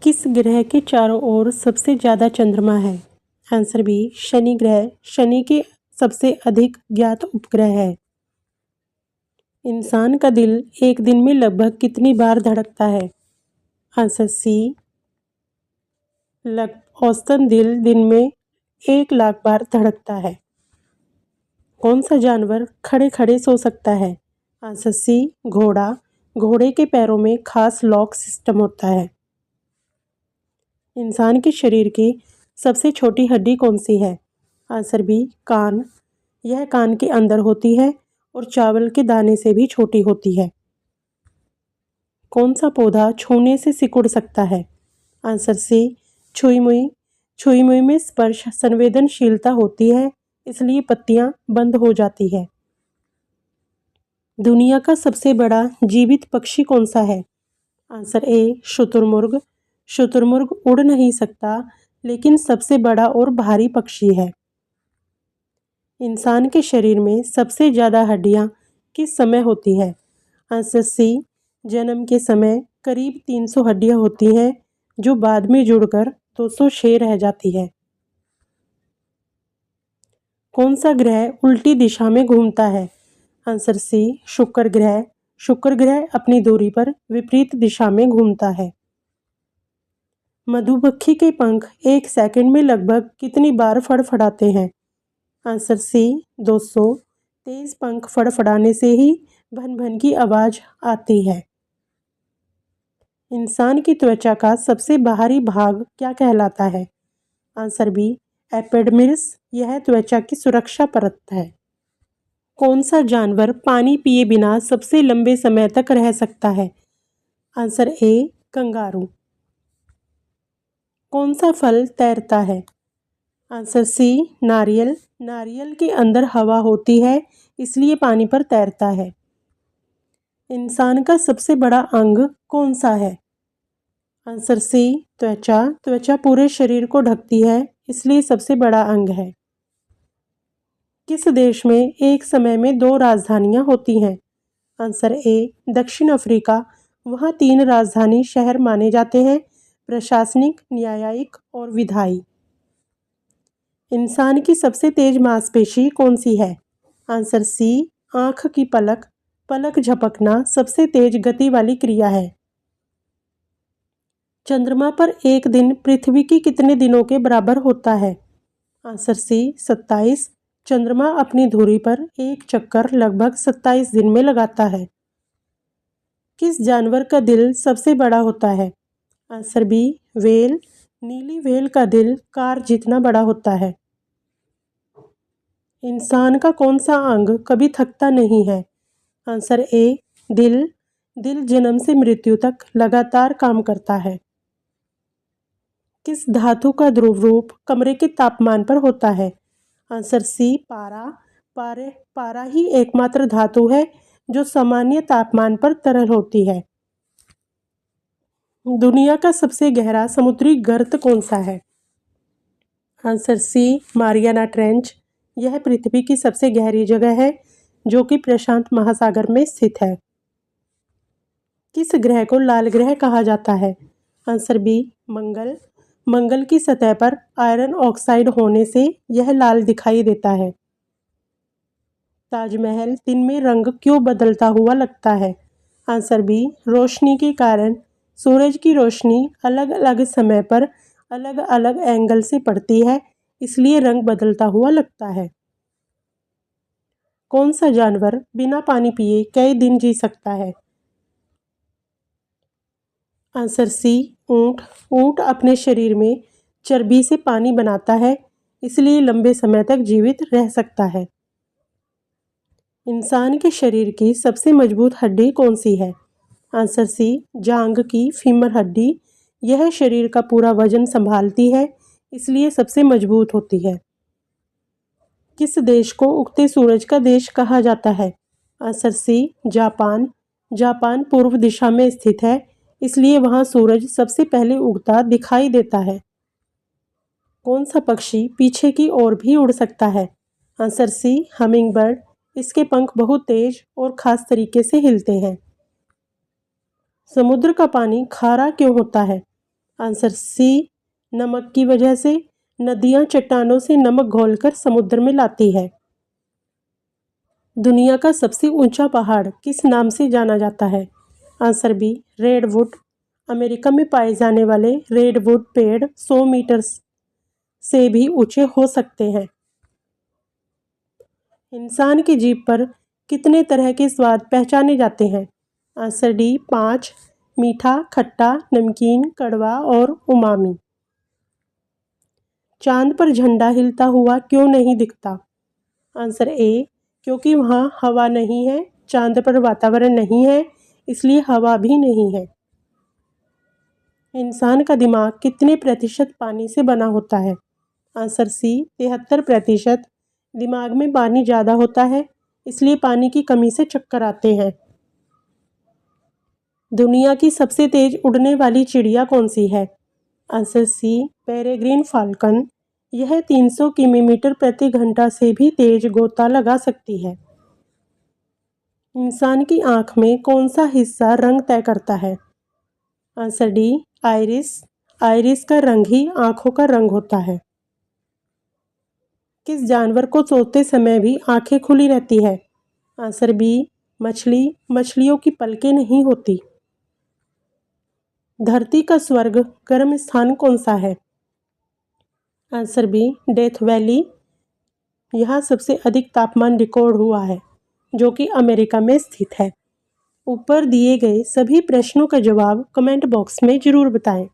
किस ग्रह के चारों ओर सबसे ज़्यादा चंद्रमा है? आंसर बी शनि ग्रह शनि के सबसे अधिक ज्ञात उपग्रह है। इंसान का दिल एक दिन में लगभग कितनी बार धड़कता है? आंसर सी औसतन दिल दिन में 1 लाख बार धड़कता है। कौन सा जानवर खड़े खड़े सो सकता है? आंसर सी घोड़ा। घोड़े के पैरों में खास लॉक सिस्टम होता है। इंसान के शरीर की सबसे छोटी हड्डी कौन सी है? आंसर बी कान। यह कान के अंदर होती है और चावल के दाने से भी छोटी होती है। कौन सा पौधा छूने से सिकुड़ सकता है? आंसर सी छुई मुई। छुई मुई में स्पर्श संवेदनशीलता होती है, इसलिए पत्तियां बंद हो जाती है। दुनिया का सबसे बड़ा जीवित पक्षी कौन सा है? आंसर ए शुतुरमुर्ग। शुतुरमुर्ग उड़ नहीं सकता, लेकिन सबसे बड़ा और भारी पक्षी है। इंसान के शरीर में सबसे ज़्यादा हड्डियां किस समय होती है? आंसर सी जन्म के समय करीब 300 हड्डियां होती हैं, जो बाद में जुड़कर 206 रह जाती है। कौन सा ग्रह उल्टी दिशा में घूमता है? आंसर सी शुक्र ग्रह। शुक्र ग्रह अपनी दूरी पर विपरीत दिशा में घूमता है। मधुमक्खी के पंख 1 सेकंड में लगभग कितनी बार फड़फड़ाते हैं? Answer C 200। तेज पंख फड़फड़ाने से ही भन भन की आवाज आती है। इंसान की त्वचा का सबसे बाहरी भाग क्या कहलाता है? Answer B epidermis. यह त्वचा की सुरक्षा परत है। कौन सा जानवर पानी पिए बिना सबसे लंबे समय तक रह सकता है? Answer A kangaroo. कौन सा फल तैरता है? आंसर सी नारियल। नारियल के अंदर हवा होती है, इसलिए पानी पर तैरता है। इंसान का सबसे बड़ा अंग कौन सा है? आंसर सी त्वचा। त्वचा पूरे शरीर को ढकती है, इसलिए सबसे बड़ा अंग है। किस देश में एक समय में 2 राजधानियां होती हैं? आंसर ए दक्षिण अफ्रीका। वहाँ 3 राजधानी शहर माने जाते हैं, प्रशासनिक, न्यायिक और विधायी। इंसान की सबसे तेज मांसपेशी कौन सी है? आंसर सी आँख की पलक। पलक झपकना सबसे तेज गति वाली क्रिया है। चंद्रमा पर एक दिन पृथ्वी की कितने दिनों के बराबर होता है? Answer C 27। चंद्रमा अपनी धुरी पर एक चक्कर लगभग 27 दिन में लगाता है। किस जानवर का दिल सबसे बड़ा होता है? Answer B whale. नीली व्हेल का दिल कार जितना बड़ा होता है। इंसान का कौन सा अंग कभी थकता नहीं है? आंसर ए दिल। दिल जन्म से मृत्यु तक लगातार काम करता है। किस धातु का ध्रुव रूप कमरे के तापमान पर होता है? आंसर सी पारा। पारा ही एकमात्र धातु है जो सामान्य तापमान पर तरल होती है। दुनिया का सबसे गहरा समुद्री गर्त कौन सा है? Answer C Mariana trench. यह पृथ्वी की सबसे गहरी जगह है, जो कि प्रशांत महासागर में स्थित है। किस ग्रह को लाल ग्रह कहा जाता है? आंसर बी मंगल। मंगल की सतह पर आयरन ऑक्साइड होने से यह लाल दिखाई देता है। ताजमहल दिन में रंग क्यों बदलता हुआ लगता है? आंसर बी रोशनी के कारण। सूरज की रोशनी अलग अलग समय पर अलग अलग एंगल से पड़ती है, इसलिए रंग बदलता हुआ लगता है। कौन सा जानवर बिना पानी पिए कई दिन जी सकता है? आंसर सी ऊंट। ऊंट अपने शरीर में चर्बी से पानी बनाता है, इसलिए लंबे समय तक जीवित रह सकता है। इंसान के शरीर की सबसे मजबूत हड्डी कौन सी है? आंसर सी जांघ की फीमर हड्डी। यह शरीर का पूरा वजन संभालती है, इसलिए सबसे मजबूत होती है। किस देश को उगते सूरज का देश कहा जाता है? आंसर सी जापान। जापान पूर्व दिशा में स्थित है, इसलिए वहाँ सूरज सबसे पहले उगता दिखाई देता है। कौन सा पक्षी पीछे की ओर भी उड़ सकता है? Answer C hummingbird. इसके पंख बहुत तेज और खास तरीके से हिलते हैं। समुद्र का पानी खारा क्यों होता है? आंसर सी, नमक की वजह से। नदियाँ चट्टानों से नमक घोलकर समुद्र में लाती है। दुनिया का सबसे ऊंचा पहाड़ किस नाम से जाना जाता है? Answer B, redwood. अमेरिका में पाए जाने वाले रेडवुड पेड़ 100 मीटर से भी ऊंचे हो सकते हैं। इंसान की जीभ पर कितने तरह के स्वाद पहचाने जाते हैं? Answer D, 5। मीठा, खट्टा, नमकीन, कड़वा और उमामी। चांद पर झंडा हिलता हुआ क्यों नहीं दिखता? आंसर ए, क्योंकि वहाँ हवा नहीं है। चांद पर वातावरण नहीं है, इसलिए हवा भी नहीं है। इंसान का दिमाग कितने प्रतिशत पानी से बना होता है? Answer C, 73%। दिमाग में पानी ज़्यादा होता है, इसलिए पानी की कमी से चक्कर आते हैं। दुनिया की सबसे तेज उड़ने वाली चिड़िया कौन सी है? Answer C, peregrine falcon. यह 300 किलोमीटर प्रति घंटा से भी तेज गोता लगा सकती है। इंसान की आँख में कौन सा हिस्सा रंग तय करता है? Answer D, iris. आइरिस का रंग ही आँखों का रंग होता है। किस जानवर को सोते समय भी आँखें खुली रहती है? आंसर बी, मछली। मछलियों की पलकें नहीं होती। धरती का स्वर्ग गर्म स्थान कौन सा है? Answer B, Death Valley. यहाँ सबसे अधिक तापमान रिकॉर्ड हुआ है, जो कि अमेरिका में स्थित है। ऊपर दिए गए सभी प्रश्नों का जवाब कमेंट बॉक्स में ज़रूर बताएं।